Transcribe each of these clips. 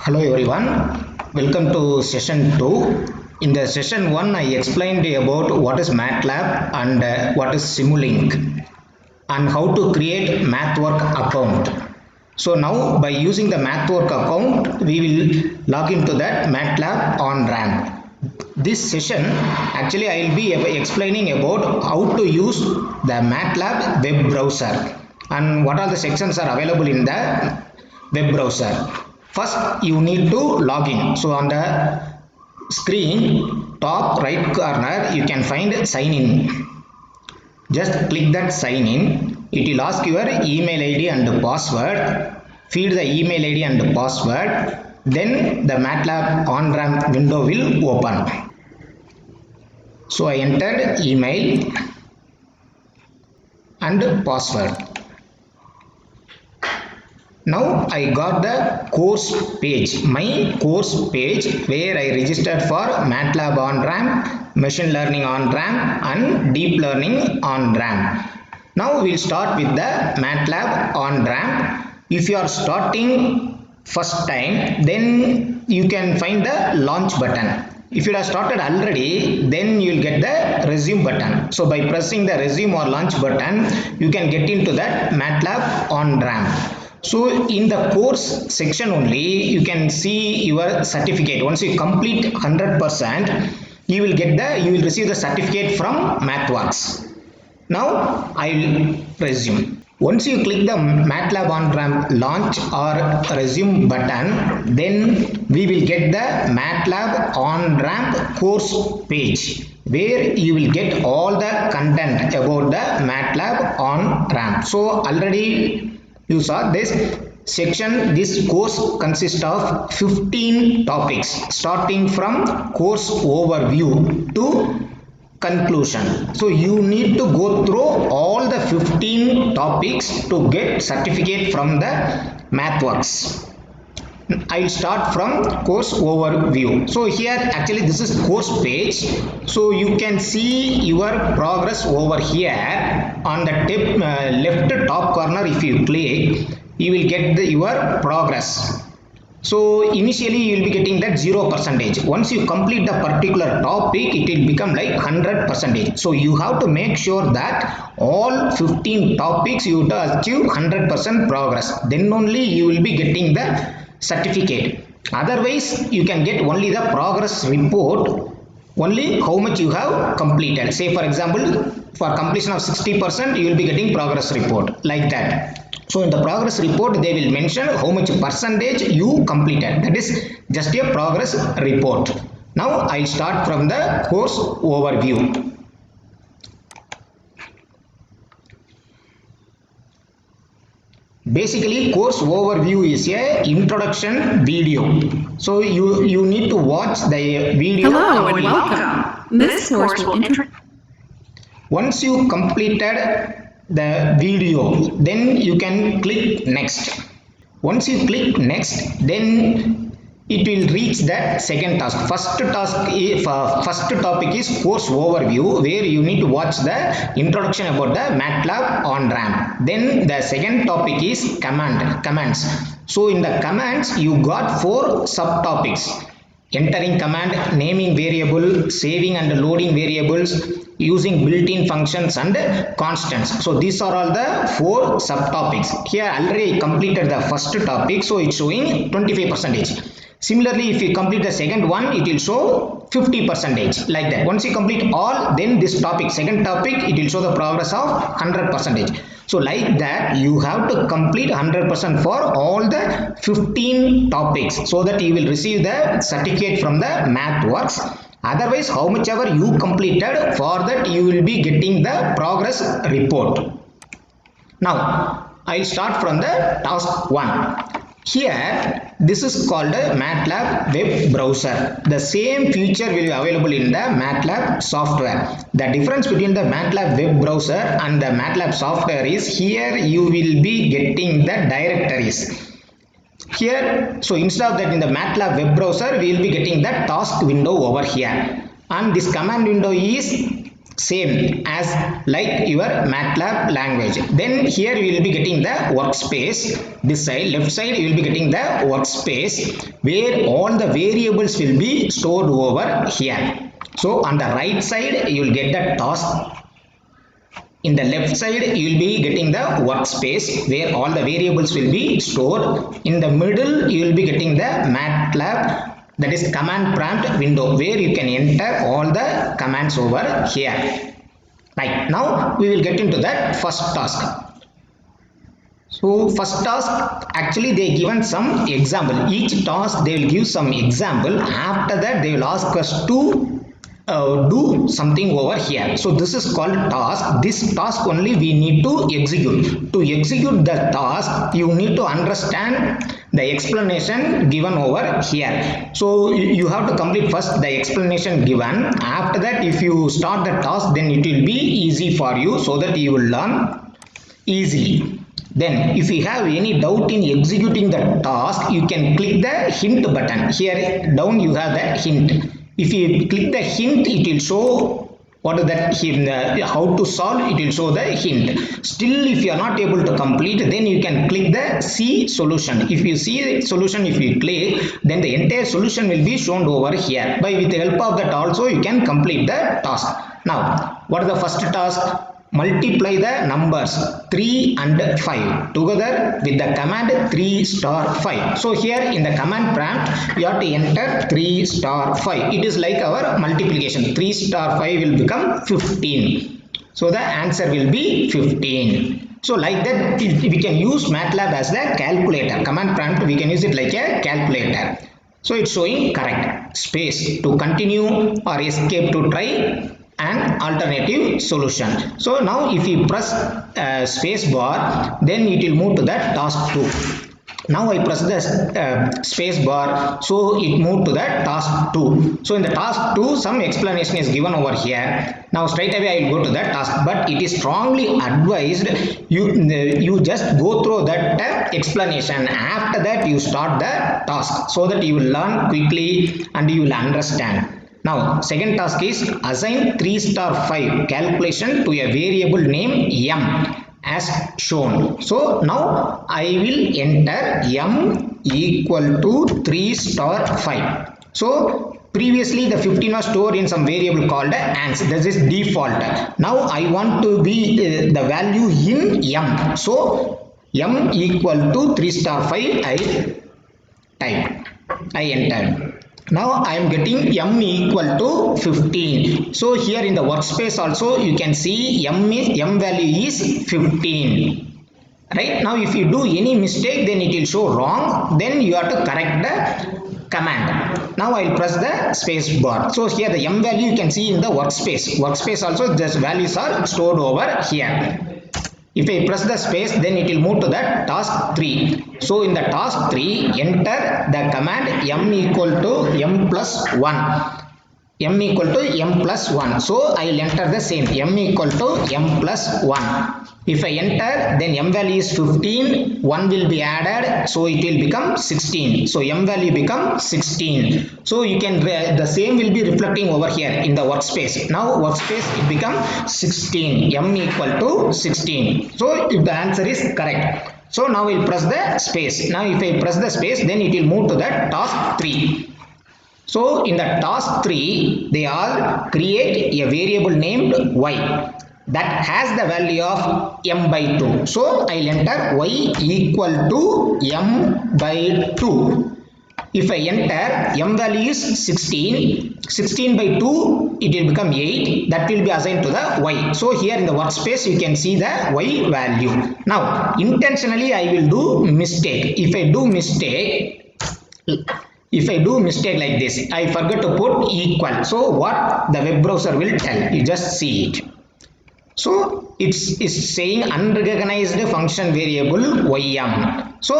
Hello everyone, welcome to session 2. In the session 1 I explained about what is MATLAB and what is Simulink and how to create MathWork account. So now by using the MathWork account we will log into that MATLAB on RAM. This session actually I will be explaining about how to use the MATLAB web browser and what all the sections are available in the web browser. First you need to log in. So on the screen top right corner you can find sign in. Just click that sign in. It will ask your email ID and password. Feed the email ID and password. Then the MATLAB on-ramp window will open. So I entered email and password. Now I got the course page, my course page where I registered for MATLAB on-ramp, machine learning on-ramp and deep learning on-ramp. Now we'll start with the MATLAB on-ramp. If you are starting first time, then you can find the launch button. If you have started already, then you will get the resume button. So by pressing the resume or launch button, you can get into that MATLAB on-ramp. So in the course section only, you can see your certificate. Once you complete 100%, you will receive the certificate from MathWorks. Now I will resume. Once you click the MATLAB on-ramp launch or resume button, then we will get the MATLAB on-ramp course page where you will get all the content about the MATLAB on-ramp. So already you saw this section. This course consists of 15 topics starting from course overview to conclusion. So you need to go through all the 15 topics to get certificate from the MathWorks. I will start from course overview. So here actually this is course page. So you can see your progress over here on the left top corner. If you click, you will get your progress. So initially you will be getting that 0%. Once you complete the particular topic, it will become like 100%. So you have to make sure that all 15 topics you have to achieve 100% progress. Then only you will be getting the certificate. Otherwise you can get only the progress report, only how much you have completed. Say for example, for completion of 60% you will be getting progress report like that. So in the progress report they will mention how much percentage you completed. That is just a progress report. Now I start from the course overview. Basically course overview is a introduction video. So you need to watch the video. Hello and welcome. This course will Once you completed the video, then you can click next. Once you click next, then it will reach that second task. First topic is course overview, where you need to watch the introduction about the MATLAB on-ramp. Then the second topic is commands. So in the commands you got 4 subtopics: entering command, naming variable, saving and loading variables, using built-in functions and constants. So these are all the 4 subtopics. Here already I completed the first topic, so it's showing 25%. Similarly, if you complete the second one, it will show 50% like that. Once you complete all, then this topic, second topic, it will show the progress of 100%. So like that, you have to complete 100% for all the 15 topics so that you will receive the certificate from the MathWorks. Otherwise, how much ever you completed, for that you will be getting the progress report. Now, I start from the task 1. Here, this is called a MATLAB web browser. The same feature will be available in the MATLAB software. The difference between the MATLAB web browser and the MATLAB software is here you will be getting the directories. Here, so instead of that in the MATLAB web browser, we will be getting the task window over here. And this command window is same as like your MATLAB language. Then here you will be getting the workspace. This side, left side, you will be getting the workspace where all the variables will be stored over here. So on the right side, you will get the task. In the left side, you will be getting the workspace where all the variables will be stored. In the middle, you will be getting the MATLAB, that is command prompt window, where you can enter all the commands over here. Right, now we will get into that first task. So first task, actually they given some example. Each task they will give some example. After that they will ask us to do something over here. So this is called task. This task only we need to execute. To execute the task, you need to understand the explanation given over here. So you have to complete first the explanation given. After that, if you start the task, then it will be easy for you, so that you will learn easily. Then if you have any doubt in executing the task, you can click the hint button. Here down you have the hint. If you click the hint, it will show what is that hint, how to solve, it will show the hint. Still, if you are not able to complete, then you can click the see solution. If you see the solution, if you click, then the entire solution will be shown over here. With the help of that also, you can complete the task. Now, what is the first task? Multiply the numbers 3 and 5 together with the command 3 star 5. So here in the command prompt, you have to enter 3 star 5. It is like our multiplication. 3 star 5 will become 15. So the answer will be 15. So like that, we can use MATLAB as the calculator. Command prompt, we can use it like a calculator. So it's showing correct. Space to continue or escape to try an alternative solution. So now if you press space bar, then it will move to the task 2. Now I press the space bar, so it moved to the task 2. So in the task 2, some explanation is given over here. Now straight away I will go to the task, but it is strongly advised you just go through that explanation. After that you start the task, so that you will learn quickly and you will understand. Now second task is assign 3 star 5 calculation to a variable name m as shown. So now I will enter m equal to 3 star 5. So previously the 15 was stored in some variable called ans. This is default. Now I want to be the value in m. So m equal to 3 star 5 I entered. Now I am getting m equal to 15. So here in the workspace also you can see m value is 15. Right? Now if you do any mistake, then it will show wrong. Then you have to correct the command. Now I will press the space bar. So here the m value you can see in the workspace. Workspace also these values are stored over here. If I press the space, then it will move to the task 3. So in the task 3, enter the command m equal to m plus 1. M equal to m plus 1. So I will enter the same m equal to m plus 1. If I enter, then m value is 15, 1 will be added, so it will become 16. So m value become 16. So you can, the same will be reflecting over here in the workspace. Now workspace it become 16, m equal to 16. So if the answer is correct. So now we'll press the space. Now if I press the space, then it will move to the task 3. So in the task 3, they all create a variable named y that has the value of m by 2. So I will enter y equal to m by 2. If I enter, m value is 16. 16 by 2, it will become 8. That will be assigned to the y. So here in the workspace, you can see the y value. Now, intentionally, I will do mistake. If I do mistake like this, I forgot to put equal. So what the web browser will tell, you just see it. So it's saying unrecognized function variable ym. So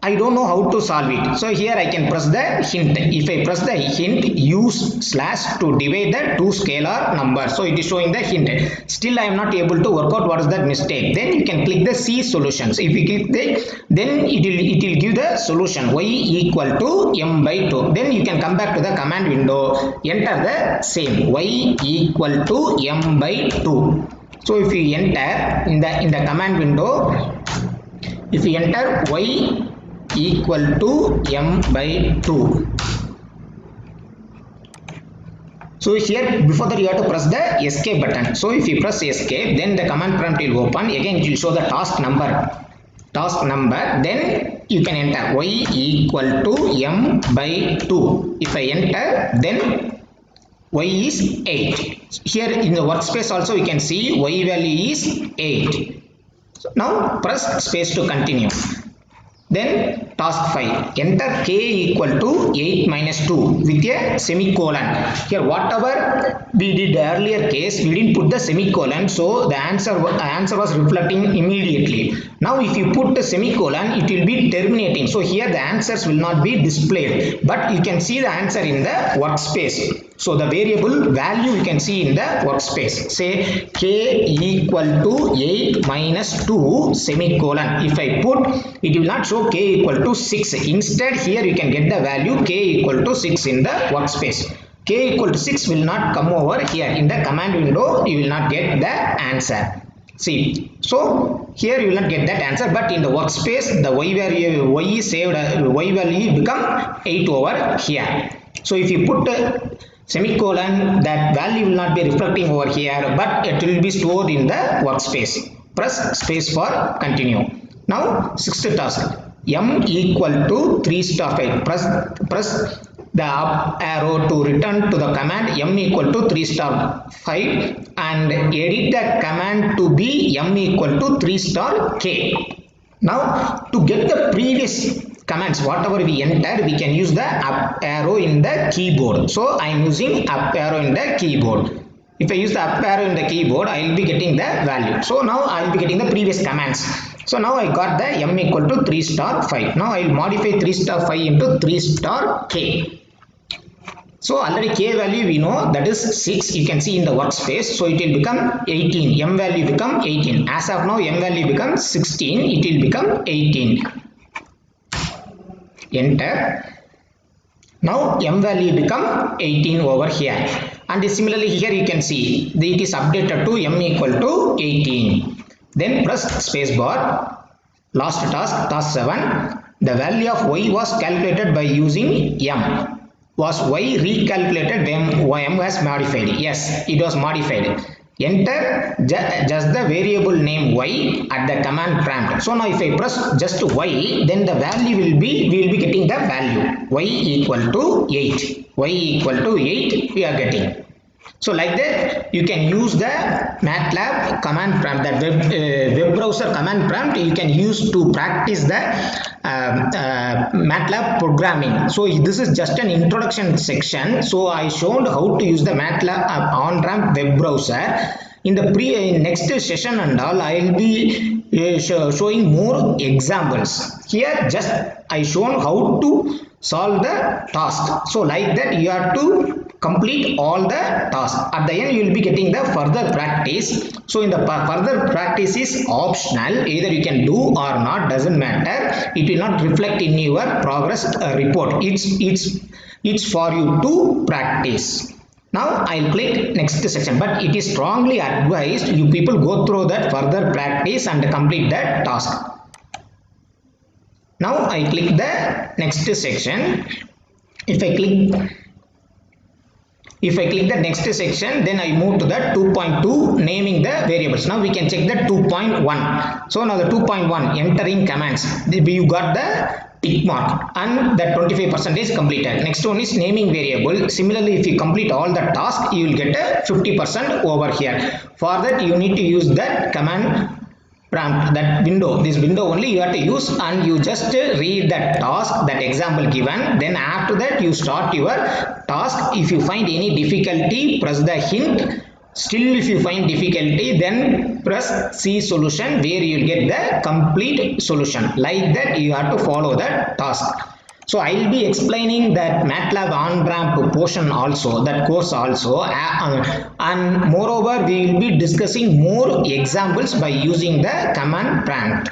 I don't know how to solve it. So here I can press the hint. If I press the hint, use slash to divide the two scalar numbers. So it is showing the hint. Still I am not able to work out what is that mistake. Then you can click the C solutions. If you click the, then it will give the solution y equal to m by 2. Then you can come back to the command window, enter the same y equal to m by 2. So if you enter in the command window, if you enter y equal to m by 2. So here before that you have to press the escape button. So if you press escape, then the command prompt will open. Again it will show the task number. Then you can enter y equal to m by 2. If I enter, then y is 8. Here in the workspace also you can see y value is 8. So now press space to continue. Then task 5, enter k equal to 8 minus 2 with a semicolon. Here whatever we did earlier case, we didn't put the semicolon, so the answer was reflecting immediately. Now if you put the semicolon, it will be terminating. So here the answers will not be displayed, but you can see the answer in the workspace. So the variable value you can see in the workspace. Say k equal to 8 minus 2 semicolon. If I put, it will not show k equal to 6. Instead here you can get the value k equal to 6 in the workspace. K equal to 6 will not come over here. In the command window you will not get the answer. See, so here you will not get that answer, but in the workspace the y value become 8 over here. So if you put semicolon, that value will not be reflecting over here, but it will be stored in the workspace. Press space for continue. Now sixth task, m equal to 3 star 5. Press the up arrow to return to the command m equal to 3 star 5 and edit the command to be m equal to 3 star k. Now to get the previous commands, whatever we enter, we can use the up arrow in the keyboard. So I am using up arrow in the keyboard. If I use the up arrow in the keyboard, I will be getting the value. So now I will be getting the previous commands. So now I got the m equal to 3 star 5. Now I will modify 3 star 5 into 3 star k. So already k value we know, that is 6. You can see in the workspace. So it will become 18. M value become 18. As of now m value becomes 16. It will become 18. Enter. Now m value become 18 over here. And similarly here you can see it is updated to m equal to 18. Then press space bar. Last task, task 7. The value of y was calculated by using m. Was y recalculated when m was modified? Yes, it was modified. Enter just the variable name y at the command prompt. So now if I press just y, then the value will be, we will be getting the value y equal to 8. Y equal to 8 we are getting. So like that you can use the MATLAB command prompt, that web browser command prompt you can use to practice the MATLAB programming. So this is just an introduction section. So I showed how to use the MATLAB on-ramp web browser. In the next session and all, I will be showing more examples. Here just I shown how to solve the task. So like that you have to complete all the tasks. At the end you will be getting the further practice. So in the further practice is optional, either you can do or not, doesn't matter. It will not reflect in your progress report. It's for you to practice. Now I'll click next section, but it is strongly advised you people go through that further practice and complete that task. Now I click the next section. If I click the next section, then I move to the 2.2 naming the variables. Now we can check the 2.1. So now the 2.1 entering commands, you got the tick mark and that 25% is completed. Next one is naming variable. Similarly, if you complete all the tasks, you will get a 50% over here. For that you need to use that command prompt, that window, this window only you have to use, and you just read that task, that example given. Then after that you start your task. If you find any difficulty, press the hint Still if you find difficulty, then press C solution where you will get the complete solution. Like that you have to follow the task. So I will be explaining that MATLAB on-ramp portion also, that course also, and moreover we will be discussing more examples by using the command prompt.